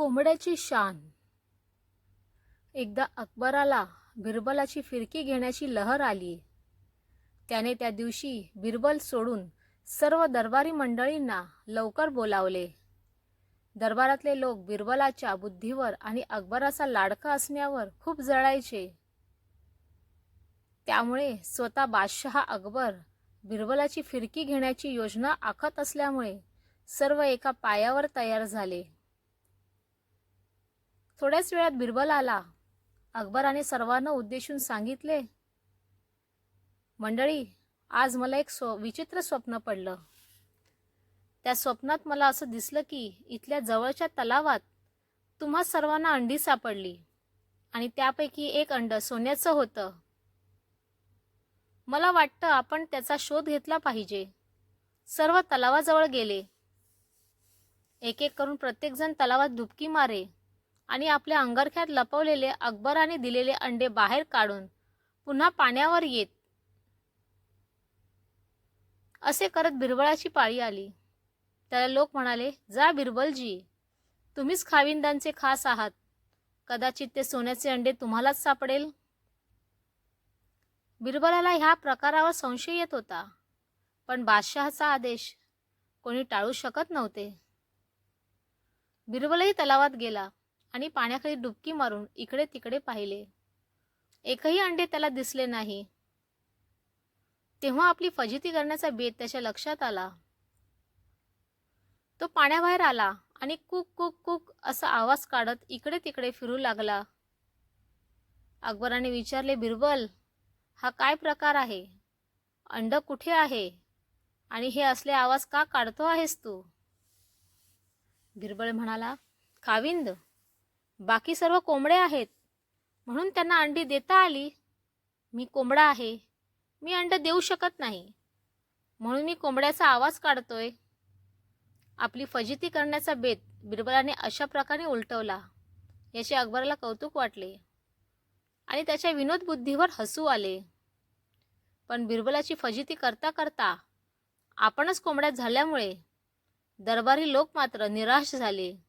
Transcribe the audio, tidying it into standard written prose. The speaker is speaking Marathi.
कोंबड्याची शान. एकदा अकबराला बिरबलाची फिरकी घेण्याची लहर आली. त्याने त्या दिवशी बिरबल सोडून सर्व दरबारी मंडळींना लवकर बोलावले. दरबारातले लोक बिरबलाच्या बुद्धीवर आणि अकबराचा लाडका असण्यावर खूप जळायचे. त्यामुळे स्वतः बादशहा अकबर बिरबलाची फिरकी घेण्याची योजना आखत असल्यामुळे सर्व एका पायावर तयार झाले. थोड्याच वेळात बिरबल आला. अकबराने सर्वांना उद्देशून सांगितले, मंडळी, आज मला एक विचित्र स्वप्न पडलं. त्या स्वप्नात मला असं दिसलं की इथल्या जवळच्या तलावात तुम्हा सर्वांना अंडी सापडली आणि त्यापैकी एक अंड सोन्याचं होतं. मला वाटतं आपण त्याचा शोध घेतला पाहिजे. सर्व तलावाजवळ गेले. एक एक करून प्रत्येकजण तलावात डुबकी मारे आणि आपल्या अंगारख्यात लपवलेले अकबराने दिलेले अंडे बाहेर काढून पुन्हा पाण्यावर येत. असे करत बिरबलाची पाळी आली. त्याला लोक म्हणाले, जा बिरबलजी, तुम्हीच खाविंदांचे खास आहात. कदाचित ते सोन्याचे अंडे तुम्हालाच सापडेल. बिरबलाला ह्या प्रकारावर संशय येत होता, पण बादशहाचा आदेश कोणी टाळू शकत नव्हते. बिरबलही तलावात गेला आणि पाण्याखाली डुबकी मारून इकडे तिकडे पाहिले. एकही अंडे त्याला दिसले नाही. तेव्हा आपली फजिती करण्याचा बेत त्याच्या लक्षात आला. तो पाण्याबाहेर आला आणि कुक कुक कुक असा आवाज काढत इकडे तिकडे फिरू लागला. अकबराने विचारले, बिरबल, हा काय प्रकार आहे? अंड कुठे आहे आणि हे असले आवाज का काढतो आहेस तू? बिरबल म्हणाला, खाविंद, बाकी सर्व कोंबडे आहेत म्हणून त्यांना अंडी देता आली. मी कोंबडा आहे, मी अंड देऊ शकत नाही, म्हणून मी कोंबड्याचा आवाज काढतोय. आपली फजिती करण्याचा बेत बिरबलाने अशा प्रकारे उलटवला. याचे अकबराला कौतुक वाटले आणि त्याच्या विनोद बुद्धीवर हसू आले. पण बिरबलाची फजिती करता करता आपणच कोंबड्यात झाल्यामुळे दरबारी लोक मात्र निराश झाले.